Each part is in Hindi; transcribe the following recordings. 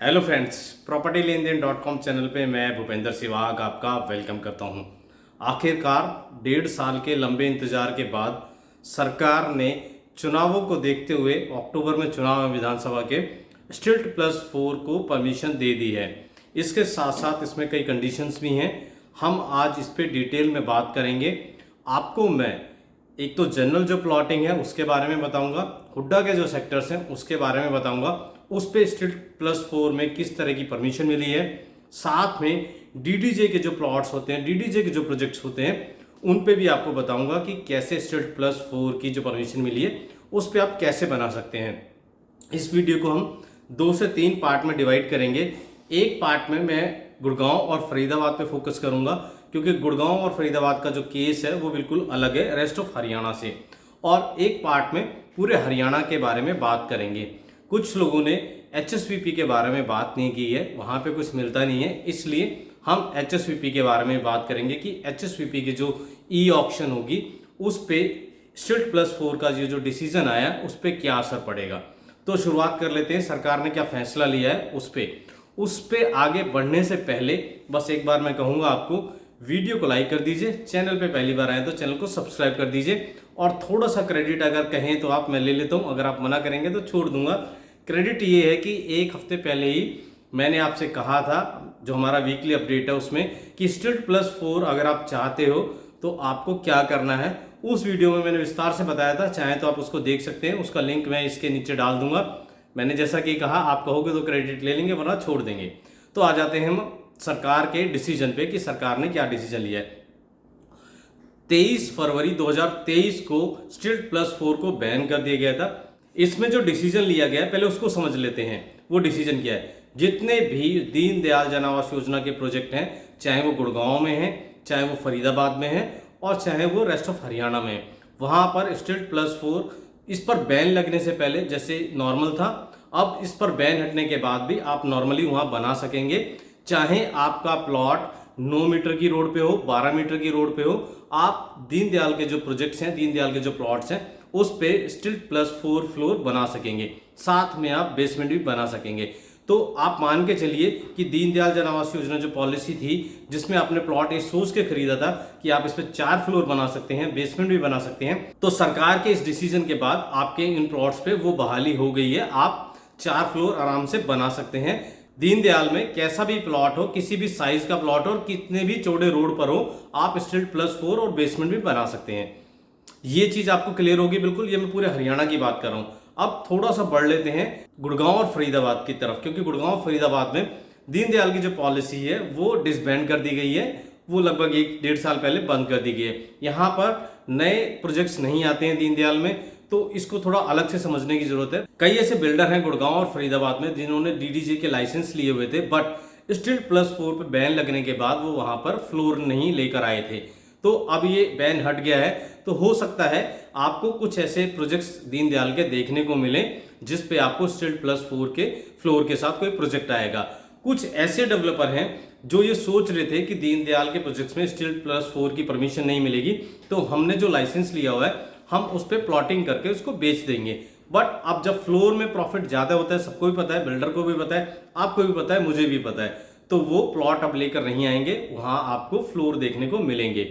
हेलो फ्रेंड्स, प्रॉपर्टी लेन देन .com चैनल पे मैं भूपेंद्र सिवाग आपका वेलकम करता हूं। आखिरकार 1.5 साल के लंबे इंतजार के बाद सरकार ने चुनावों को देखते हुए अक्टूबर में चुनाव है विधानसभा के, STILT+4 को परमिशन दे दी है। इसके साथ साथ इसमें कई कंडीशंस भी हैं। हम आज इस पर डिटेल में बात करेंगे। आपको मैं एक तो जनरल जो प्लॉटिंग है उसके बारे में बताऊंगा, हुड्डा के जो सेक्टर्स हैं उसके बारे में बताऊंगा, उस पे STILT+4 में किस तरह की परमिशन मिली है। साथ में DDJ के जो प्लॉट्स होते हैं, DDJ के जो प्रोजेक्ट्स होते हैं, उन पे भी आपको बताऊंगा कि कैसे STILT+4 की जो परमिशन मिली है उस पे आप कैसे बना सकते हैं। इस वीडियो को हम 2 से 3 पार्ट में डिवाइड करेंगे। एक पार्ट में मैं गुड़गांव और फरीदाबाद पे फोकस करूंगा, क्योंकि गुड़गांव और फरीदाबाद का जो केस है वो बिल्कुल अलग है रेस्ट ऑफ हरियाणा से। और एक पार्ट में पूरे हरियाणा के बारे में बात करेंगे। कुछ लोगों ने HSVP के बारे में बात नहीं की है, वहाँ पे कुछ मिलता नहीं है, इसलिए हम HSVP के बारे में बात करेंगे कि HSVP की जो ऑक्शन होगी उस पे STILT+4 का ये जो डिसीजन आया उस पर क्या असर पड़ेगा। तो शुरुआत कर लेते हैं, सरकार ने क्या फैसला लिया है उस पे आगे बढ़ने से पहले बस एक बार मैं कहूँगा आपको, वीडियो को लाइक कर दीजिए, चैनल पे पहली बार आए तो चैनल को सब्सक्राइब कर दीजिए, और थोड़ा सा क्रेडिट अगर कहें तो आप मैं ले लेता हूँ, अगर आप मना करेंगे तो छोड़ दूंगा। क्रेडिट ये है कि एक हफ्ते पहले ही मैंने आपसे कहा था, जो हमारा वीकली अपडेट है उसमें, कि STILT+4 अगर आप चाहते हो तो आपको क्या करना है। उस वीडियो में मैंने विस्तार से बताया था, चाहे तो आप उसको देख सकते हैं, उसका लिंक मैं इसके नीचे डाल दूंगा। मैंने जैसा कि कहा, आप कहोगे तो क्रेडिट ले लेंगे वरना छोड़ देंगे। तो आ जाते हैं हम सरकार के डिसीजन पे कि सरकार ने क्या डिसीजन लिया है। 23 फरवरी 2023 को STILT+4 को बैन कर दिया गया था। इसमें जो डिसीजन लिया गया है पहले उसको समझ लेते हैं। वो डिसीजन क्या है? जितने भी दीनदयाल जन आवास योजना के प्रोजेक्ट हैं, चाहे वो गुड़गांव में हैं, चाहे वो फरीदाबाद में हैं, और चाहे वो रेस्ट ऑफ हरियाणा में, वहां पर STILT+4 इस पर बैन लगने से पहले जैसे नॉर्मल था, अब इस पर बैन हटने के बाद भी आप नॉर्मली वहां बना सकेंगे। चाहे आपका प्लॉट 9 मीटर की रोड पे हो, 12 मीटर की रोड पे हो, आप दीनदयाल के जो प्रोजेक्ट्स हैं, दीनदयाल के जो प्लॉट्स हैं, उस पे STILT+4 फ्लोर बना सकेंगे। साथ में आप बेसमेंट भी बना सकेंगे। तो आप मान के चलिए कि दीनदयाल जन आवास योजना जो पॉलिसी थी, जिसमें आपने प्लॉट ये सोच के खरीदा था कि आप इस पे 4 फ्लोर बना सकते हैं, बेसमेंट भी बना सकते हैं, तो सरकार के इस डिसीजन के बाद आपके इन प्लॉट्स पे वो बहाली हो गई है। आप 4 फ्लोर आराम से बना सकते हैं। दीनदयाल में कैसा भी प्लॉट हो, किसी भी साइज का प्लॉट हो, और कितने भी चौड़े रोड पर हो, आप STILT+4 और बेसमेंट भी बना सकते हैं। ये चीज आपको क्लियर होगी बिल्कुल। ये मैं पूरे हरियाणा की बात कर रहा हूं। अब थोड़ा सा बढ़ लेते हैं गुड़गांव और फरीदाबाद की तरफ, क्योंकि गुड़गांव फरीदाबाद में दीनदयाल की जो पॉलिसी है वो डिसबैंड कर दी गई है। वो लगभग 1-1.5 साल पहले बंद कर दी गई है। यहाँ पर नए प्रोजेक्ट्स नहीं आते हैं दीनदयाल में, तो इसको थोड़ा अलग से समझने की जरूरत है। कई ऐसे बिल्डर हैं गुड़गांव और फरीदाबाद में जिन्होंने DDJ के लाइसेंस लिए हुए थे, बट STILT+4 पे बैन लगने के बाद वो वहां पर फ्लोर नहीं लेकर आए थे। तो अब ये बैन हट गया है, तो हो सकता है आपको कुछ ऐसे प्रोजेक्ट्स दीनदयाल के देखने को मिले जिस पे आपको STILT+4 के फ्लोर के साथ कोई प्रोजेक्ट आएगा। कुछ ऐसे डेवलपर हैं जो ये सोच रहे थे कि दीनदयाल के प्रोजेक्ट्स में STILT+4 की परमिशन नहीं मिलेगी, तो हमने जो लाइसेंस लिया हुआ है हम उस पर प्लॉटिंग करके उसको बेच देंगे। बट अब जब फ्लोर में प्रॉफिट ज्यादा होता है, सबको भी पता है, बिल्डर को भी पता है, आपको भी पता है, मुझे भी पता है, तो वो प्लॉट अब लेकर नहीं आएंगे, वहां आपको फ्लोर देखने को मिलेंगे।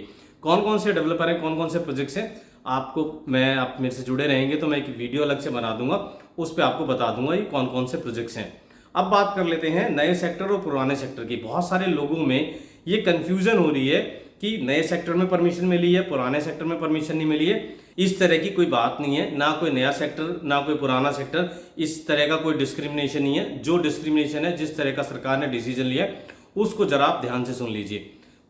कौन कौन से डेवलपर हैं, कौन कौन से प्रोजेक्ट्स हैं, आपको मैं, आप मेरे से जुड़े रहेंगे तो मैं एक वीडियो अलग से बना दूंगा, उस पर आपको बता दूंगा ये कौन कौन से प्रोजेक्ट्स हैं। अब बात कर लेते हैं नए सेक्टर और पुराने सेक्टर की। बहुत सारे लोगों में ये कंफ्यूजन हो रही है कि नए सेक्टर में परमिशन मिली है, पुराने सेक्टर में परमिशन नहीं मिली है। इस तरह की कोई बात नहीं है, ना कोई नया सेक्टर ना कोई पुराना सेक्टर, इस तरह का कोई डिस्क्रिमिनेशन नहीं है। जो डिस्क्रिमिनेशन है, जिस तरह का सरकार ने डिसीजन लिया है, उसको जरा आप ध्यान से सुन लीजिए।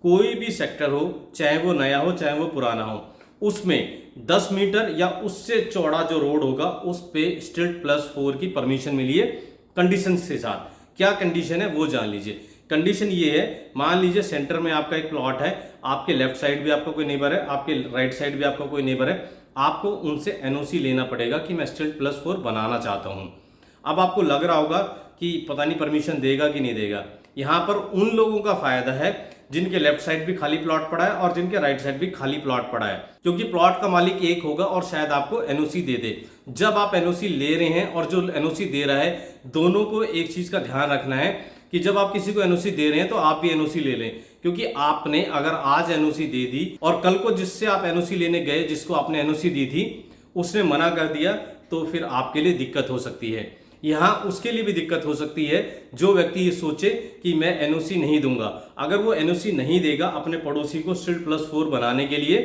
कोई भी सेक्टर हो, चाहे वो नया हो चाहे वो पुराना हो, उसमें 10 मीटर या उससे चौड़ा जो रोड होगा उस पे STILT+4 की परमिशन मिली है कंडीशन के साथ। क्या कंडीशन है वो जान लीजिए। कंडीशन ये है, मान लीजिए सेंटर में आपका एक प्लॉट है, आपके लेफ्ट साइड भी आपका कोई नेबर है, आपके राइट साइड भी आपका कोई नेबर है, आपको उनसे NOC लेना पड़ेगा कि मैं STILT+4 बनाना चाहता हूं। अब आपको लग रहा होगा कि पता नहीं परमिशन देगा कि नहीं देगा। यहां पर उन लोगों का फायदा है जिनके लेफ्ट साइड भी खाली प्लॉट पड़ा है और जिनके राइट साइड भी खाली प्लॉट पड़ा है, क्योंकि प्लॉट का मालिक एक होगा और शायद आपको एनओसी दे दे। जब आप एनओसी ले रहे हैं और जो एनओसी दे रहा है, दोनों को एक चीज का ध्यान रखना है कि जब आप किसी को एनओसी दे रहे हैं तो आप भी एनओसी ले लें, क्योंकि आपने अगर आज एनओसी दे दी और कल को जिससे आप एनओसी लेने गए, जिसको आपने एनओसी दी थी, उसने मना कर दिया, तो फिर आपके लिए दिक्कत हो सकती है। यहाँ उसके लिए भी दिक्कत हो सकती है जो व्यक्ति ये सोचे कि मैं एनओसी नहीं दूंगा। अगर वो एनओसी नहीं देगा अपने पड़ोसी को स्टिल्ट+4 बनाने के लिए,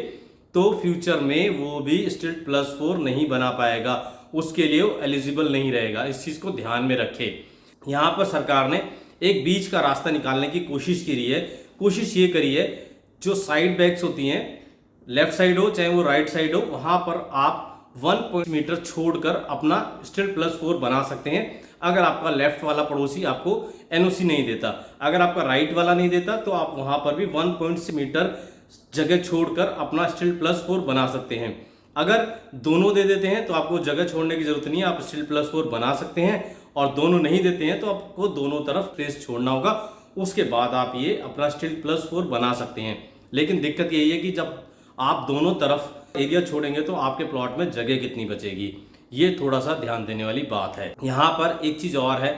तो फ्यूचर में वो भी स्टिल्ट+4 नहीं बना पाएगा, उसके लिए वो एलिजिबल नहीं रहेगा। इस चीज को ध्यान में रखे। यहाँ पर सरकार ने एक बीच का रास्ता निकालने की कोशिश की है। कोशिश ये करी है, जो साइड बैग्स होती हैं, लेफ्ट साइड हो चाहे वो राइट साइड हो, वहां पर आप 1 मीटर छोड़कर अपना स्टिल्ट+4 बना सकते हैं। अगर आपका लेफ्ट वाला पड़ोसी आपको एनओसी नहीं देता, अगर आपका राइट वाला नहीं देता, तो आप वहां पर भी 1 मीटर जगह छोड़कर अपना स्टिल्ट+4 बना सकते हैं। अगर दोनों दे देते हैं तो आपको जगह छोड़ने की जरूरत नहीं है, आप स्टिल्ट+4 बना सकते हैं। और दोनों नहीं देते हैं तो आपको दोनों तरफ स्पेस छोड़ना होगा, उसके बाद आप ये अपना स्टिल्ट+4 बना सकते हैं। लेकिन दिक्कत यही है कि जब आप दोनों तरफ एरिया छोड़ेंगे तो आपके प्लॉट में जगह कितनी बचेगी, ये थोड़ा सा ध्यान देने वाली बात है। यहाँ पर एक चीज और है,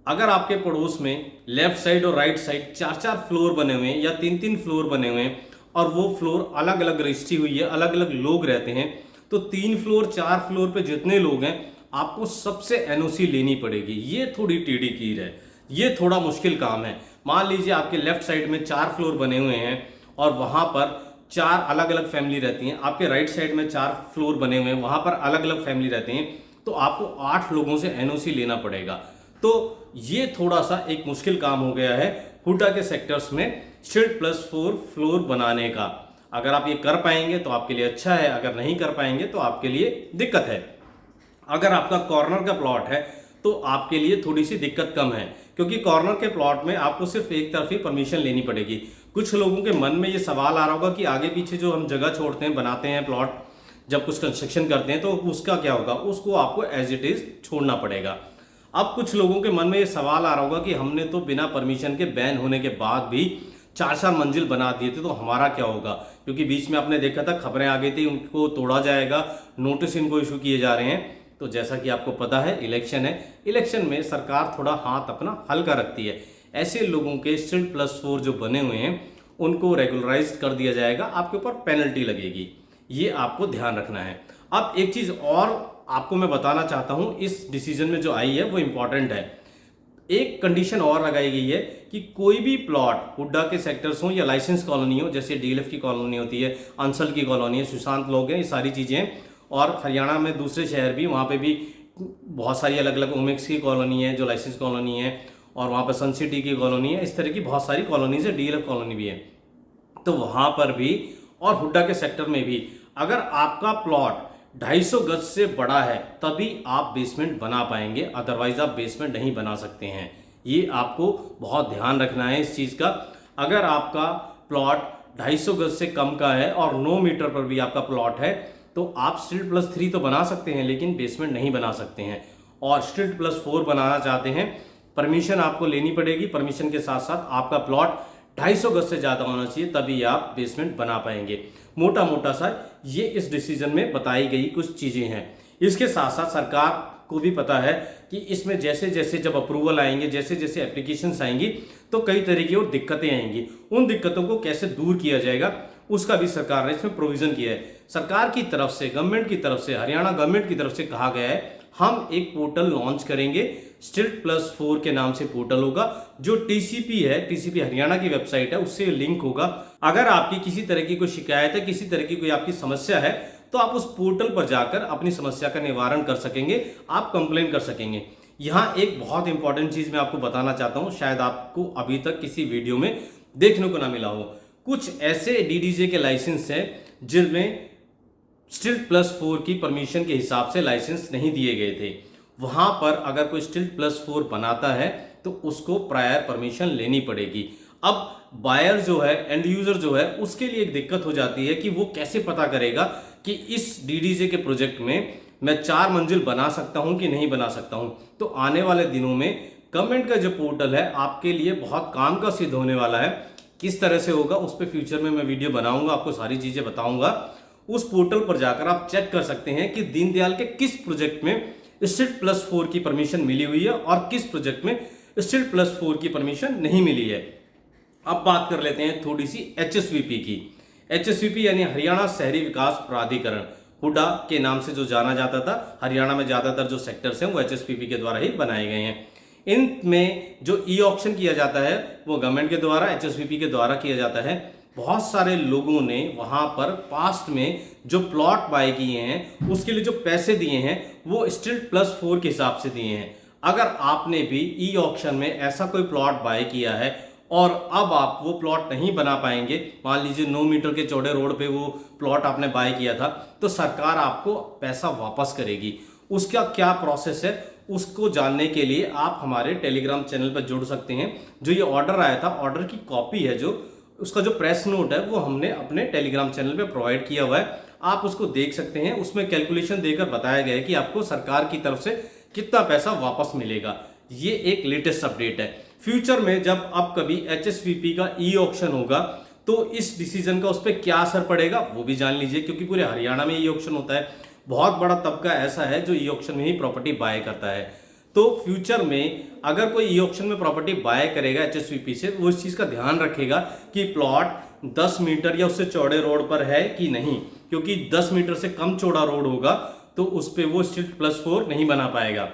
अगर आपके पड़ोस में लेफ्ट साइड और राइट साइड 4-4 फ्लोर बने हुए हैं या 3-3 फ्लोर बने हुए हैं और वो फ्लोर अलग अलग रजिस्ट्री हुई है, अलग अलग लोग रहते हैं, तो 3 फ्लोर 4 फ्लोर पे जितने लोग हैं आपको सबसे एनओसी लेनी पड़ेगी। ये थोड़ी टेढ़ी कीर है, ये थोड़ा मुश्किल काम है। मान लीजिए आपके लेफ्ट साइड में 4 फ्लोर बने हुए हैं और वहां पर 4 अलग अलग फैमिली रहती हैं, आपके राइट साइड में 4 फ्लोर बने हुए हैं, वहां पर अलग अलग फैमिली रहते हैं, तो आपको 8 लोगों से एनओसी लेना पड़ेगा। तो ये थोड़ा सा एक मुश्किल काम हो गया है हुडा के सेक्टर्स में स्टिल्ट+4 फ्लोर बनाने का। अगर आप ये कर पाएंगे तो आपके लिए अच्छा है, अगर नहीं कर पाएंगे तो आपके लिए दिक्कत है। अगर आपका कॉर्नर का प्लॉट है तो आपके लिए थोड़ी सी दिक्कत कम है, क्योंकि कॉर्नर के प्लॉट में आपको सिर्फ एक तरफ ही परमिशन लेनी पड़ेगी। कुछ लोगों के मन में ये सवाल आ रहा होगा कि आगे पीछे जो हम जगह छोड़ते हैं, बनाते हैं प्लॉट, जब कुछ कंस्ट्रक्शन करते हैं तो उसका क्या होगा, उसको आपको एज इट इज छोड़ना पड़ेगा। अब कुछ लोगों के मन में ये सवाल आ रहा होगा कि हमने तो बिना परमिशन के बैन होने के बाद भी 4-4 मंजिल बना दिए थे, तो हमारा क्या होगा, क्योंकि बीच में आपने देखा था खबरें आ गई थी उनको तोड़ा जाएगा, नोटिस इनको इशू किए जा रहे हैं। तो जैसा कि आपको पता है इलेक्शन है, इलेक्शन में सरकार थोड़ा हाथ अपना हल्का रखती है। ऐसे लोगों के स्टिल्ट+4 जो बने हुए हैं उनको रेगुलराइज कर दिया जाएगा, आपके ऊपर पेनल्टी लगेगी, ये आपको ध्यान रखना है। अब एक चीज और आपको मैं बताना चाहता हूं, इस डिसीजन में जो आई है वो इंपॉर्टेंट है। एक कंडीशन और लगाई गई है कि कोई भी प्लॉट हुड्डा के सेक्टर्स हो या लाइसेंस कॉलोनी हो, जैसे डीएलएफ की कॉलोनी होती है, अंसल की कॉलोनी है, सुशांत लोग हैं, ये सारी चीजें, और हरियाणा में दूसरे शहर भी, वहाँ पे भी बहुत सारी अलग अलग ओमेक्स की कॉलोनी है जो लाइसेंस कॉलोनी है, और वहाँ पर सन सिटी की कॉलोनी है, इस तरह की बहुत सारी कॉलोनीज है, डीएलएफ कॉलोनी भी है। तो वहाँ पर भी और हुड्डा के सेक्टर में भी अगर आपका प्लॉट 250 गज से बड़ा है तभी आप बेसमेंट बना पाएंगे, अदरवाइज आप बेसमेंट नहीं बना सकते हैं। ये आपको बहुत ध्यान रखना है इस चीज़ का। अगर आपका प्लॉट 250 गज से कम का है और 9 मीटर पर भी आपका प्लॉट है तो आप स्टिल्ट+3 तो बना सकते हैं, लेकिन बेसमेंट नहीं बना सकते हैं। और स्टिल्ट+4 बनाना चाहते हैं, परमिशन आपको लेनी पड़ेगी, परमिशन के साथ साथ आपका प्लॉट 250 गज से ज़्यादा होना चाहिए, तभी आप बेसमेंट बना पाएंगे। मोटा मोटा सा ये इस डिसीजन में बताई गई कुछ चीज़ें हैं। इसके साथ साथ सरकार को भी पता है कि इसमें जैसे जैसे जब अप्रूवल आएंगे, जैसे जैसे एप्लीकेशंस आएंगी, तो कई तरह की और दिक्कतें आएंगी। उन दिक्कतों को कैसे दूर किया जाएगा उसका भी सरकार ने इसमें प्रोविजन किया है। सरकार की तरफ से, गवर्नमेंट की तरफ से, हरियाणा गवर्नमेंट की तरफ से कहा गया है हम एक पोर्टल लॉन्च करेंगे, स्टिल्ट+4 के नाम से पोर्टल होगा, जो टीसीपी है, टीसीपी हरियाणा की वेबसाइट है, उससे लिंक होगा। अगर आपकी किसी तरह की कोई शिकायत है, किसी तरह की कोई आपकी समस्या है, तो आप उस पोर्टल पर जाकर अपनी समस्या का निवारण कर सकेंगे, आप कंप्लेन कर सकेंगे। यहाँ एक बहुत इंपॉर्टेंट चीज मैं आपको बताना चाहता हूँ, शायद आपको अभी तक किसी वीडियो में देखने को ना मिला हो। कुछ ऐसे डीडीजे के लाइसेंस हैं जिनमें स्टिल्ट+4 की परमिशन के हिसाब से लाइसेंस नहीं दिए गए थे। वहां पर अगर कोई स्टिल्ट+4 बनाता है तो उसको प्रायर परमिशन लेनी पड़ेगी। अब बायर जो है, एंड यूजर जो है, उसके लिए एक दिक्कत हो जाती है कि वो कैसे पता करेगा कि इस डीडीजे के प्रोजेक्ट में मैं 4 मंजिल बना सकता हूं कि नहीं बना सकता हूं। तो आने वाले दिनों में गवर्नमेंट का जो पोर्टल है आपके लिए बहुत काम का सिद्ध होने वाला है। किस तरह से होगा उस पर फ्यूचर में मैं वीडियो बनाऊंगा, आपको सारी चीज़ें बताऊंगा। उस पोर्टल पर जाकर आप चेक कर सकते हैं कि दीनदयाल के किस प्रोजेक्ट में STEEL+4 की परमिशन मिली हुई है और किस प्रोजेक्ट में STEEL+4 की परमिशन नहीं मिली है। अब बात कर लेते हैं थोड़ी सी HSVP की। HSVP यानी हरियाणा शहरी विकास प्राधिकरण, हुडा के नाम से जो जाना जाता था। हरियाणा में ज़्यादातर जो सेक्टर्स हैं वो HSVP के द्वारा ही बनाए गए हैं। इनमें जो ई ऑक्शन किया जाता है वो गवर्नमेंट के द्वारा, HSVP के द्वारा किया जाता है। बहुत सारे लोगों ने वहाँ पर पास्ट में जो प्लॉट बाय किए हैं उसके लिए जो पैसे दिए हैं वो STEEL+4 के हिसाब से दिए हैं। अगर आपने भी ई ऑक्शन में ऐसा कोई प्लॉट बाय किया है और अब आप वो प्लॉट नहीं बना पाएंगे, मान लीजिए 9 मीटर के चौड़े रोड पे वो प्लॉट आपने बाय किया था, तो सरकार आपको पैसा वापस करेगी। उसका क्या प्रोसेस है उसको जानने के लिए आप हमारे टेलीग्राम चैनल पर जुड़ सकते हैं। जो ये ऑर्डर आया था, ऑर्डर की कॉपी है, जो उसका जो प्रेस नोट है वो हमने अपने टेलीग्राम चैनल पे प्रोवाइड किया हुआ है, आप उसको देख सकते हैं। उसमें कैलकुलेशन देकर बताया गया है कि आपको सरकार की तरफ से कितना पैसा वापस मिलेगा। ये एक लेटेस्ट अपडेट है। फ्यूचर में जब अब कभी HSVP का ई ऑक्शन होगा तो इस डिसीजन का उस पर क्या असर पड़ेगा वो भी जान लीजिए, क्योंकि पूरे हरियाणा में ई ऑक्शन होता है। बहुत बड़ा तबका ऐसा है जो ई ऑक्शन में ही प्रॉपर्टी बाय करता है। तो फ्यूचर में अगर कोई ई ऑक्शन में प्रॉपर्टी बाय करेगा HSVP से, वो इस चीज़ का ध्यान रखेगा कि प्लॉट 10 मीटर या उससे चौड़े रोड पर है कि नहीं, क्योंकि 10 मीटर से कम चौड़ा रोड होगा तो उस पर वो STEEL+4 नहीं बना पाएगा।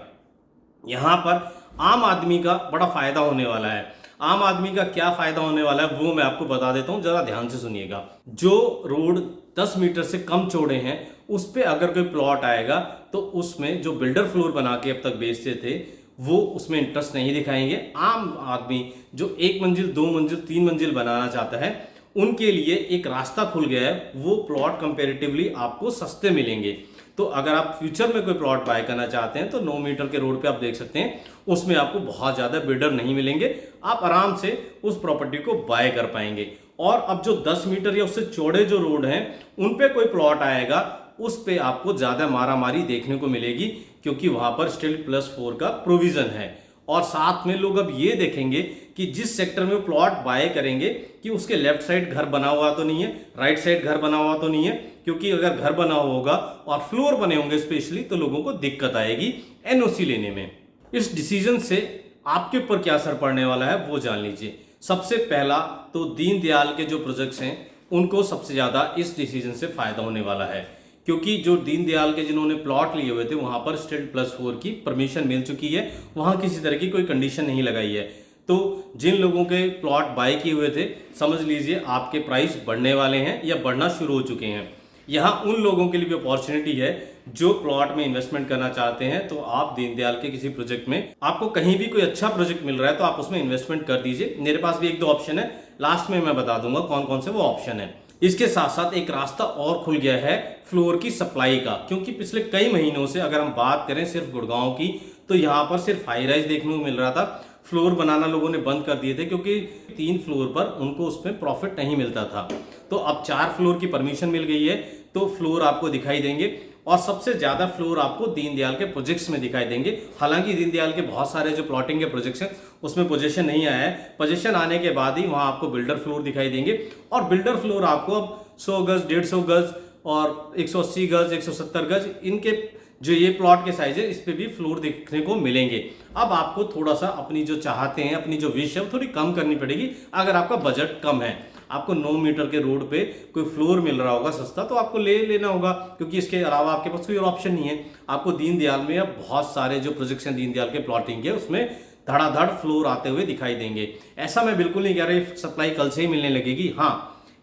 यहाँ पर आम आदमी का बड़ा फायदा होने वाला है। आम आदमी का क्या फायदा होने वाला है वो मैं आपको बता देता हूँ, जरा ध्यान से सुनिएगा। जो रोड 10 मीटर से कम चौड़े हैं उस पे अगर कोई प्लॉट आएगा तो उसमें जो बिल्डर फ्लोर बना के अब तक बेचते थे वो उसमें इंटरेस्ट नहीं दिखाएंगे। आम आदमी जो 1 मंजिल 2 मंजिल 3 मंजिल बनाना चाहता है उनके लिए एक रास्ता खुल गया है, वो प्लॉट कंपेरेटिवली आपको सस्ते मिलेंगे। तो अगर आप फ्यूचर में कोई प्लॉट बाय करना चाहते हैं तो 9 मीटर के रोड पे आप देख सकते हैं उसमें आपको बहुत ज़्यादा बिल्डर नहीं मिलेंगे, आप आराम से उस प्रॉपर्टी को बाय कर पाएंगे। और अब जो 10 मीटर या उससे चौड़े जो रोड हैं उन पे कोई प्लॉट आएगा उस पे आपको ज़्यादा मारामारी देखने को मिलेगी, क्योंकि वहाँ पर STEEL+4 का प्रोविज़न है। और साथ में लोग अब ये देखेंगे कि जिस सेक्टर में वो प्लॉट बाय करेंगे कि उसके लेफ्ट साइड घर बना हुआ तो नहीं है, राइट साइड घर बना हुआ तो नहीं है, क्योंकि अगर घर बना होगा और फ्लोर बने होंगे स्पेशली तो लोगों को दिक्कत आएगी NOC लेने में। इस डिसीजन से आपके ऊपर क्या असर पड़ने वाला है वो जान लीजिए। सबसे पहला तो दीनदयाल के जो प्रोजेक्ट्स हैं उनको सबसे ज़्यादा इस डिसीजन से फायदा होने वाला है, क्योंकि जो दीनदयाल के जिन्होंने प्लॉट लिए हुए थे वहाँ पर STEEL+4 की परमिशन मिल चुकी है, वहाँ किसी तरह की कोई कंडीशन नहीं लगाई है। तो जिन लोगों के प्लॉट बाय किए हुए थे समझ लीजिए आपके प्राइस बढ़ने वाले हैं या बढ़ना शुरू हो चुके हैं। यहाँ उन लोगों के लिए भी अपॉर्चुनिटी है जो प्लॉट में इन्वेस्टमेंट करना चाहते हैं, तो आप दीनदयाल के किसी प्रोजेक्ट में, आपको कहीं भी कोई अच्छा प्रोजेक्ट मिल रहा है तो आप उसमें इन्वेस्टमेंट कर दीजिए। मेरे पास भी 1-2 ऑप्शन है, लास्ट में मैं बता दूंगा कौन कौन से वो ऑप्शन है। इसके साथ साथ एक रास्ता और खुल गया है फ्लोर की सप्लाई का, क्योंकि पिछले कई महीनों से अगर हम बात करें सिर्फ गुड़गांव की तो यहाँ पर सिर्फ हाई राइज देखने को मिल रहा था। फ्लोर बनाना लोगों ने बंद कर दिए थे क्योंकि 3 फ्लोर पर उनको उसमें प्रॉफिट नहीं मिलता था। तो अब 4 फ्लोर की परमिशन मिल गई है तो फ्लोर आपको दिखाई देंगे, और सबसे ज़्यादा फ्लोर आपको दीनदयाल के प्रोजेक्ट्स में दिखाई देंगे। हालांकि दीनदयाल के बहुत सारे जो प्लॉटिंग के प्रोजेक्ट्स हैं उसमें पोजीशन नहीं आया है, पोजीशन आने के बाद ही वहाँ आपको बिल्डर फ्लोर दिखाई देंगे। और बिल्डर फ्लोर आपको अब 100 गज 150 गज और 180 गज 170 गज इनके जो ये प्लॉट के साइज है इस पे भी फ्लोर देखने को मिलेंगे। अब आपको थोड़ा सा अपनी जो चाहते हैं, अपनी जो विश है वो थोड़ी कम करनी पड़ेगी। अगर आपका बजट कम है, आपको 9 मीटर के रोड पे कोई फ्लोर मिल रहा होगा सस्ता तो आपको ले लेना होगा, क्योंकि इसके अलावा आपके पास कोई और ऑप्शन नहीं है। आपको दीनदयाल में अब बहुत सारे जो प्रोजेक्ट्स हैं दीनदयाल के प्लॉटिंग के उसमें धड़ाधड़ फ्लोर आते हुए दिखाई देंगे। ऐसा मैं बिल्कुल नहीं कह रहा सप्लाई कल से ही मिलने लगेगी, हाँ,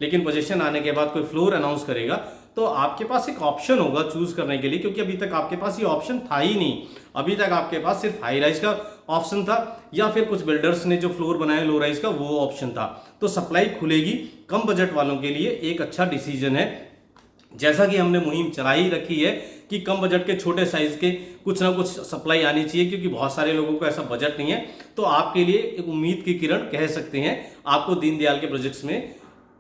लेकिन पोजीशन आने के बाद कोई फ्लोर अनाउंस करेगा तो आपके पास एक ऑप्शन होगा चूज करने के लिए, क्योंकि अभी तक आपके पास ये ऑप्शन था ही नहीं। अभी तक आपके पास सिर्फ हाई राइज का ऑप्शन था या फिर कुछ बिल्डर्स ने जो फ्लोर बनाए लो राइज का वो ऑप्शन था। तो सप्लाई खुलेगी, कम बजट वालों के लिए एक अच्छा डिसीजन है। जैसा कि हमने मुहिम चला ही रखी है कि कम बजट के छोटे साइज के कुछ ना कुछ सप्लाई आनी चाहिए, क्योंकि बहुत सारे लोगों को ऐसा बजट नहीं है। तो आपके लिए एक उम्मीद की किरण कह सकते हैं। आपको दीनदयाल के प्रोजेक्ट्स में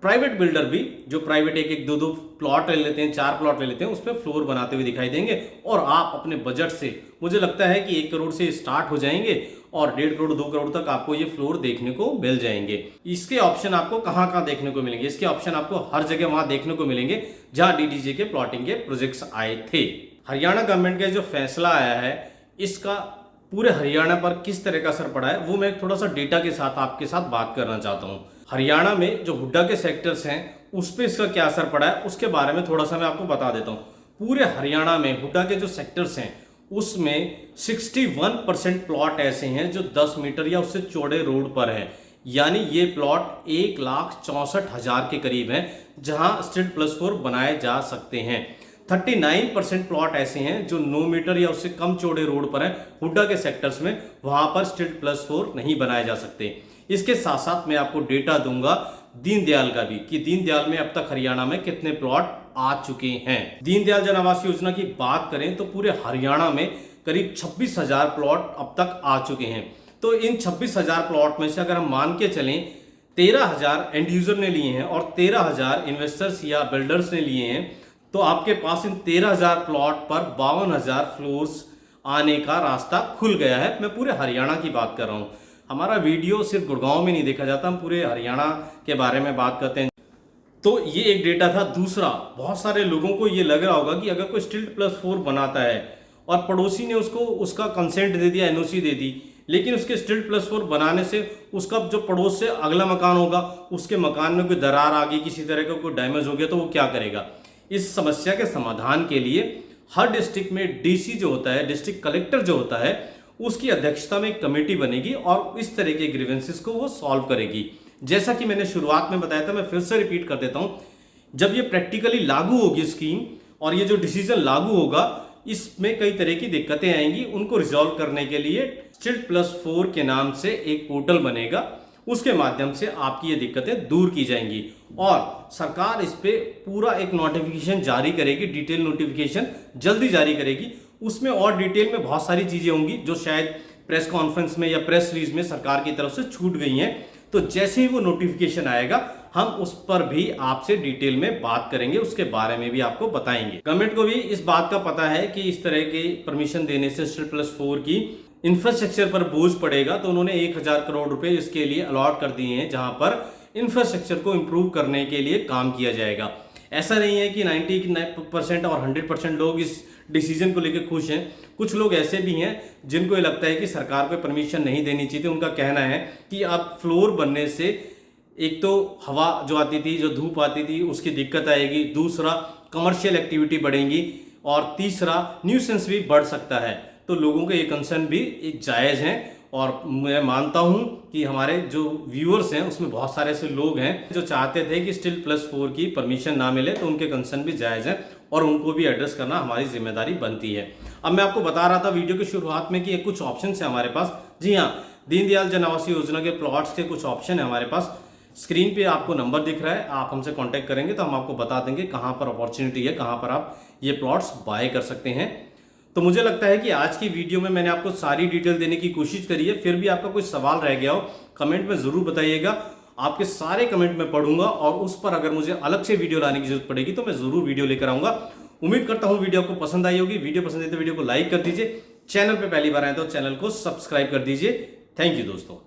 प्राइवेट बिल्डर भी जो प्राइवेट 1-1 2-2 प्लॉट ले लेते हैं, 4 प्लॉट ले लेते हैं, उस पर फ्लोर बनाते हुए दिखाई देंगे। और आप अपने बजट से मुझे लगता है कि 1 करोड़ से स्टार्ट हो जाएंगे और 1.5 करोड़ 2 करोड़ तक आपको ये फ्लोर देखने को मिल जाएंगे। इसके ऑप्शन आपको कहाँ कहाँ देखने को मिलेंगे? इसके ऑप्शन आपको हर जगह वहां देखने को मिलेंगे जहां डीडीजे के प्लॉटिंग के प्रोजेक्ट्स आए थे। हरियाणा गवर्नमेंट का जो फैसला आया है इसका पूरे हरियाणा पर किस तरह का असर पड़ा है वो मैं थोड़ा सा डेटा के साथ आपके साथ बात करना चाहता हूँ। हरियाणा में जो हुड्डा के सेक्टर्स हैं उस पर इसका क्या असर पड़ा है उसके बारे में थोड़ा सा मैं आपको बता देता हूँ। पूरे हरियाणा में हुड्डा के जो सेक्टर्स हैं उसमें 61% प्लॉट ऐसे हैं जो 10 मीटर या उससे चौड़े रोड पर है, यानी ये प्लॉट 1,64,000 के करीब हैं जहां स्ट्रीट+4 बनाए जा सकते हैं। 39% प्लॉट ऐसे हैं जो 9 मीटर या उससे कम चौड़े रोड पर हैं हुड्डा के सेक्टर्स में, वहां पर स्ट्रीट+4 नहीं बनाए जा सकते। इसके साथ साथ मैं आपको डेटा दूंगा दीनदयाल का भी कि दीनदयाल में अब तक हरियाणा में कितने प्लॉट आ चुके हैं। दीनदयाल जन आवास योजना की बात करें तो पूरे हरियाणा में करीब 26,000 प्लॉट अब तक आ चुके हैं। तो इन 26,000 प्लॉट में से अगर हम मान के चलें 13,000 एंड यूजर ने लिए हैं और 13,000 इन्वेस्टर्स या बिल्डर्स ने लिए हैं, तो आपके पास इन 13,000 प्लॉट पर 52,000 फ्लोर्स आने का रास्ता खुल गया है। मैं पूरे हरियाणा की बात कर रहा हूँ। हमारा वीडियो सिर्फ गुड़गांव में नहीं देखा जाता, हम पूरे हरियाणा के बारे में बात करते हैं। तो ये एक डेटा था। दूसरा, बहुत सारे लोगों को ये लग रहा होगा कि अगर कोई स्ट्रीट+4 बनाता है और पड़ोसी ने उसको उसका कंसेंट दे दिया, एनओसी दे दी, लेकिन उसके स्ट्रीट+4 बनाने से उसका जो पड़ोस से अगला मकान होगा उसके मकान में कोई दरार आ गई, किसी तरह का कोई डैमेज हो गया, तो वो क्या करेगा? इस समस्या के समाधान के लिए हर डिस्ट्रिक्ट में डीसी जो होता है, डिस्ट्रिक्ट कलेक्टर जो होता है, उसकी अध्यक्षता में एक कमेटी बनेगी और इस तरह के ग्रीवेंसेस को वो सॉल्व करेगी। जैसा कि मैंने शुरुआत में बताया था, मैं फिर से रिपीट कर देता हूं, जब ये प्रैक्टिकली लागू होगी स्कीम और ये जो डिसीजन लागू होगा इसमें कई तरह की दिक्कतें आएंगी, उनको रिजॉल्व करने के लिए स्ट्रीट+4 के नाम से एक पोर्टल बनेगा, उसके माध्यम से आपकी ये दिक्कतें दूर की जाएंगी और सरकार इस पे पूरा एक नोटिफिकेशन जारी करेगी, डिटेल नोटिफिकेशन जल्दी जारी करेगी। उसमें और डिटेल में बहुत सारी चीजें होंगी जो शायद प्रेस कॉन्फ्रेंस में या प्रेस रिलीज में सरकार की तरफ से छूट गई हैं। तो जैसे ही वो नोटिफिकेशन आएगा हम उस पर भी आपसे डिटेल में बात करेंगे, उसके बारे में भी आपको बताएंगे। गवर्नमेंट को भी इस बात का पता है कि इस तरह के परमिशन देने से स्ट्रीट+4 की इंफ्रास्ट्रक्चर पर बोझ पड़ेगा, तो उन्होंने 1,000 करोड़ रुपए इसके लिए अलॉट कर दिए हैं जहां पर इंफ्रास्ट्रक्चर को इंप्रूव करने के लिए काम किया जाएगा। ऐसा नहीं है कि 90% और 100% लोग इस डिसीजन को लेकर खुश हैं। कुछ लोग ऐसे भी हैं जिनको ये लगता है कि सरकार को परमिशन नहीं देनी चाहिए। उनका कहना है कि अब फ्लोर बनने से एक तो हवा जो आती थी, जो धूप आती थी, उसकी दिक्कत आएगी, दूसरा कमर्शियल एक्टिविटी बढ़ेगी और तीसरा न्यूसेंस भी बढ़ सकता है। तो लोगों के ये कंसर्न भी एक जायज़ हैं और मैं मानता हूं कि हमारे जो व्यूअर्स हैं उसमें बहुत सारे ऐसे लोग हैं जो चाहते थे कि स्ट्रीट+4 की परमिशन ना मिले, तो उनके कंसर्न भी जायज़ हैं और उनको भी एड्रेस करना हमारी जिम्मेदारी बनती है। अब मैं आपको बता रहा था वीडियो की शुरुआत में कि कुछ ऑप्शन है हमारे पास। जी हाँ, दीनदयाल जन आवास योजना के प्लॉट्स के कुछ ऑप्शन है हमारे पास। स्क्रीन पे आपको नंबर दिख रहा है, आप हमसे कांटेक्ट करेंगे तो हम आपको बता देंगे कहाँ पर अपॉर्चुनिटी है, कहाँ पर आप ये प्लॉट्स बाय कर सकते हैं। तो मुझे लगता है कि आज की वीडियो में मैंने आपको सारी डिटेल देने की कोशिश करी है। फिर भी आपका कोई सवाल रह गया हो कमेंट में ज़रूर बताइएगा, आपके सारे कमेंट में पढ़ूंगा और उस पर अगर मुझे अलग से वीडियो लाने की जरूरत पड़ेगी तो मैं ज़रूर वीडियो लेकर आऊँगा। उम्मीद करता हूँ वीडियो आपको पसंद आई होगी। वीडियो पसंद आई तो वीडियो को लाइक कर दीजिए, चैनल पर पहली बार आए तो चैनल को सब्सक्राइब कर दीजिए। थैंक यू दोस्तों।